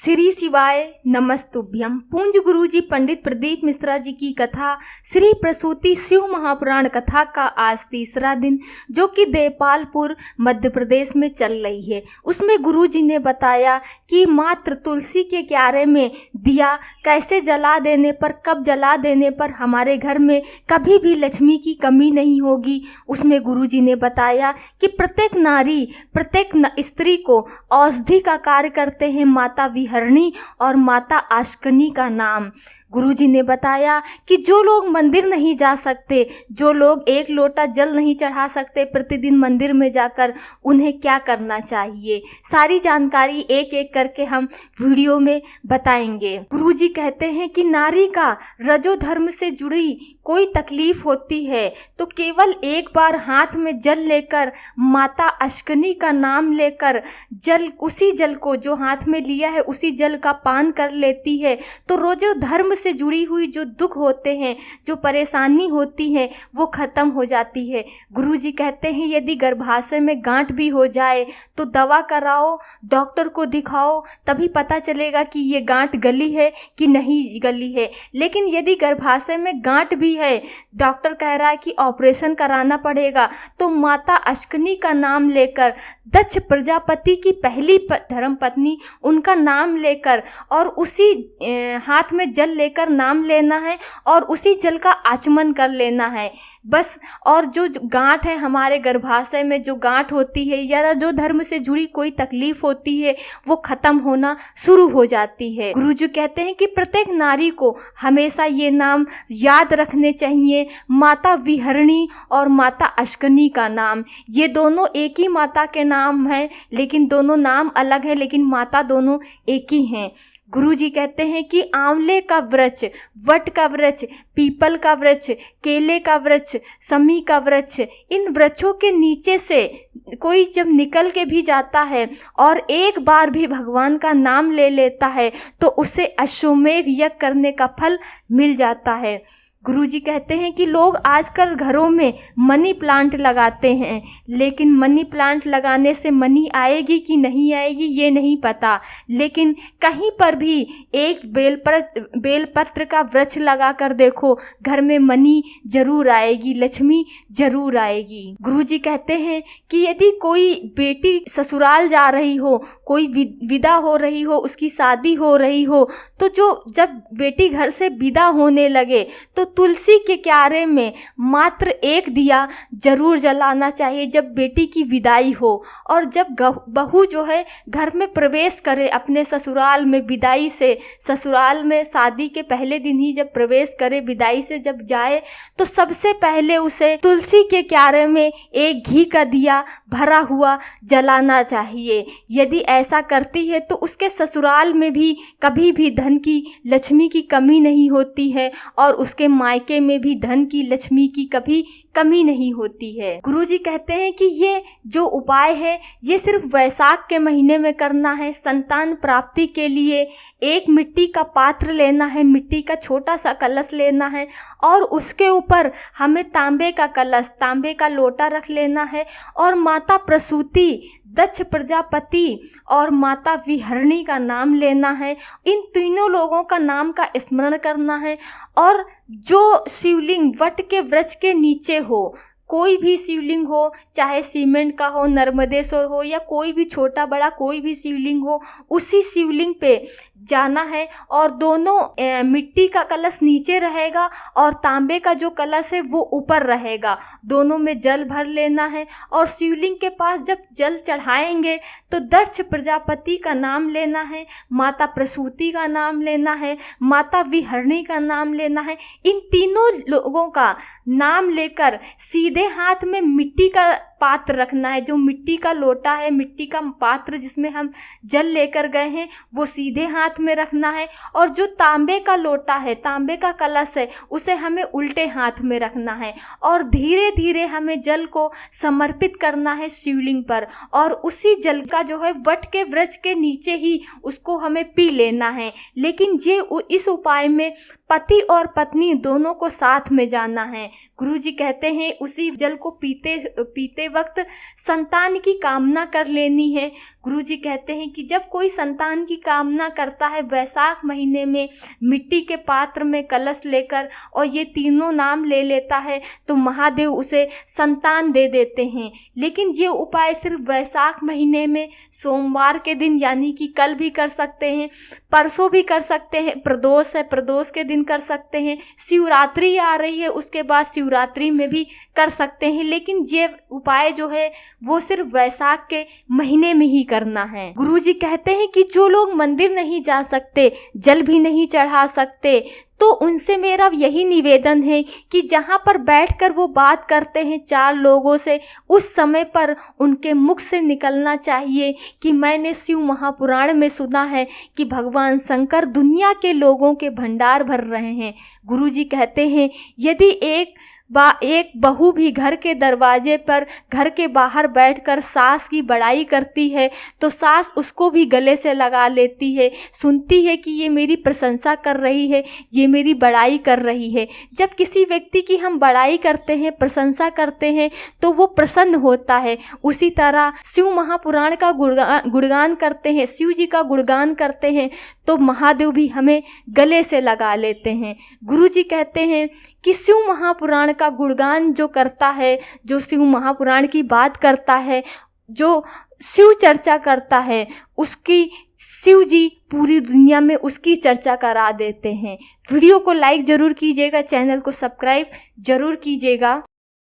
श्री शिवाय नमस्तुभ्यम। पूज्य गुरुजी पंडित प्रदीप मिश्रा जी की कथा श्री प्रसूति शिव महापुराण कथा का आज तीसरा दिन, जो कि देपालपुर मध्य प्रदेश में चल रही है। उसमें गुरुजी ने बताया कि मात्र तुलसी के क्यारे में दिया कैसे जला देने पर, कब जला देने पर हमारे घर में कभी भी लक्ष्मी की कमी नहीं होगी। उसमें गुरुजी ने बताया कि प्रत्येक नारी, प्रत्येक स्त्री को औषधि का कार्य करते हैं माता विहरणी और माता आश्कनी का नाम। गुरुजी ने बताया कि जो लोग मंदिर नहीं जा सकते, जो लोग एक लोटा जल नहीं चढ़ा सकते प्रतिदिन मंदिर में जाकर, उन्हें क्या करना चाहिए। सारी जानकारी एक एक करके हम वीडियो में बताएंगे। गुरुजी कहते हैं कि नारी का रजो धर्म से जुड़ी कोई तकलीफ होती है तो केवल एक बार हाथ में जल लेकर माता अश्कनी का नाम लेकर उसी जल को जो हाथ में लिया है उसी जल का पान कर लेती है तो रोजो धर्म से जुड़ी हुई जो दुख होते हैं, जो परेशानी होती है, वो खत्म हो जाती है। गुरुजी कहते हैं यदि गर्भाशय में गांठ भी हो जाए तो दवा कराओ, डॉक्टर को दिखाओ, तभी पता चलेगा कि ये गांठ गली है कि नहीं गली है। लेकिन यदि गर्भाशय में गांठ भी है, डॉक्टर कह रहा है कि ऑपरेशन कराना पड़ेगा, तो माता अश्कनी का नाम लेकर, दक्ष प्रजापति की पहली धर्मपत्नी, उनका नाम लेकर और उसी हाथ में जल लेकर नाम लेना है और उसी जल का आचमन कर लेना है बस। और जो गांठ है हमारे गर्भाशय में, जो गांठ होती है या जो धर्म से जुड़ी कोई तकलीफ होती है, वो खत्म होना शुरू हो जाती है। गुरुजी कहते हैं कि प्रत्येक नारी को हमेशा ये नाम याद रखने चाहिए, माता विहरणी और माता अश्कनी का नाम। ये दोनों एक ही माता के नाम हैं, लेकिन दोनों नाम अलग है, लेकिन माता दोनों एक ही हैं। गुरुजी कहते हैं कि आंवले का वृक्ष, वट का वृक्ष, पीपल का वृक्ष, केले का वृक्ष, समी का वृक्ष, इन वृक्षों के नीचे से कोई जब निकल के भी जाता है और एक बार भी भगवान का नाम ले लेता है तो उसे अश्वमेध यज्ञ करने का फल मिल जाता है। गुरुजी कहते हैं कि लोग आजकल घरों में मनी प्लांट लगाते हैं, लेकिन मनी प्लांट लगाने से मनी आएगी कि नहीं आएगी ये नहीं पता। लेकिन कहीं पर भी एक बेलपत्र का वृक्ष लगा कर देखो, घर में मनी जरूर आएगी, लक्ष्मी जरूर आएगी। गुरुजी कहते हैं कि यदि कोई बेटी ससुराल जा रही हो, कोई विदा हो रही हो, उसकी शादी हो रही हो, तो जब बेटी घर से विदा होने लगे तो तुलसी के क्यारे में मात्र एक दिया जरूर जलाना चाहिए जब बेटी की विदाई हो। और जब बहू जो है घर में प्रवेश करे अपने ससुराल में, विदाई से ससुराल में शादी के पहले दिन ही जब प्रवेश करे, विदाई से जब जाए, तो सबसे पहले उसे तुलसी के क्यारे में एक घी का दिया भरा हुआ जलाना चाहिए। यदि ऐसा करती है तो उसके ससुराल में भी कभी भी धन की, लक्ष्मी की कमी नहीं होती है और उसके मायके में भी धन की, लक्ष्मी की कभी कमी नहीं होती है। गुरुजी कहते हैं कि ये जो उपाय है ये सिर्फ वैशाख के महीने में करना है। संतान प्राप्ति के लिए एक मिट्टी का पात्र लेना है, मिट्टी का छोटा सा कलश लेना है और उसके ऊपर हमें तांबे का कलश, तांबे का लोटा रख लेना है और माता प्रसूति, दक्ष प्रजापति और माता विहरणी का नाम लेना है। इन तीनों लोगों का नाम का स्मरण करना है और जो शिवलिंग वट के वृक्ष के नीचे हो, कोई भी शिवलिंग हो, चाहे सीमेंट का हो, नर्मदेश्वर हो या कोई भी छोटा बड़ा कोई भी शिवलिंग हो, उसी शिवलिंग पे जाना है और दोनों मिट्टी का कलश नीचे रहेगा और तांबे का जो कलश है वो ऊपर रहेगा। दोनों में जल भर लेना है और शिवलिंग के पास जब जल चढ़ाएंगे तो दक्ष प्रजापति का नाम लेना है, माता प्रसूति का नाम लेना है, माता विहरणी का नाम लेना है। इन तीनों लोगों का नाम लेकर सीधे हाथ में मिट्टी का पात्र रखना है। जो मिट्टी का लोटा है, मिट्टी का पात्र जिसमें हम जल लेकर गए हैं, वो सीधे हाथ में रखना है और जो तांबे का लोटा है, तांबे का कलश है, उसे हमें उल्टे हाथ में रखना है और धीरे धीरे हमें जल को समर्पित करना है शिवलिंग पर और उसी जल का जो है वट के वृक्ष के नीचे ही उसको हमें पी लेना है। लेकिन इस उपाय में पति और पत्नी दोनों को साथ में जाना है। गुरुजी कहते हैं उसी जल को पीते पीते वक्त संतान की कामना कर लेनी है। गुरुजी कहते हैं कि जब कोई संतान की कामना करता है वैशाख महीने में मिट्टी के पात्र में कलश लेकर और ये तीनों नाम ले लेता है तो महादेव उसे संतान दे देते हैं। लेकिन ये उपाय सिर्फ वैशाख महीने में सोमवार के दिन यानी कि कल भी कर सकते हैं, परसों भी कर सकते हैं, प्रदोष है प्रदोष के दिन कर सकते हैं, शिवरात्रि आ रही है उसके बाद शिवरात्रि में भी कर सकते हैं। लेकिन ये उपाय जो है वो सिर्फ वैशाख के महीने में ही करना है। गुरुजी कहते हैं कि जो लोग मंदिर नहीं जा सकते, जल भी नहीं चढ़ा सकते, तो उनसे मेरा यही निवेदन है कि जहाँ पर बैठकर वो बात करते हैं चार लोगों से, उस समय पर उनके मुख से निकलना चाहिए कि मैंने शिव महापुराण में सुना है कि भगवान शंकर दुनिया के लोगों के भंडार भर रहे हैं। गुरुजी कहते हैं यदि एक बहू भी घर के दरवाजे पर घर के बाहर बैठकर सास की बड़ाई करती है तो सास उसको भी गले से लगा लेती है, सुनती है कि ये मेरी प्रशंसा कर रही है, ये मेरी बड़ाई कर रही है। जब किसी व्यक्ति की हम बड़ाई करते हैं, प्रशंसा करते हैं तो वो प्रसन्न होता है। उसी तरह शिव महापुराण का गुणगान करते हैं, शिव जी का गुणगान करते हैं तो महादेव भी हमें गले से लगा लेते हैं। गुरुजी कहते हैं कि शिव महापुराण का गुणगान जो करता है, जो शिव महापुराण की बात करता है, जो शिव चर्चा करता है, उसकी शिव जी पूरी दुनिया में उसकी चर्चा करा देते हैं। वीडियो को लाइक ज़रूर कीजिएगा, चैनल को सब्सक्राइब ज़रूर कीजिएगा।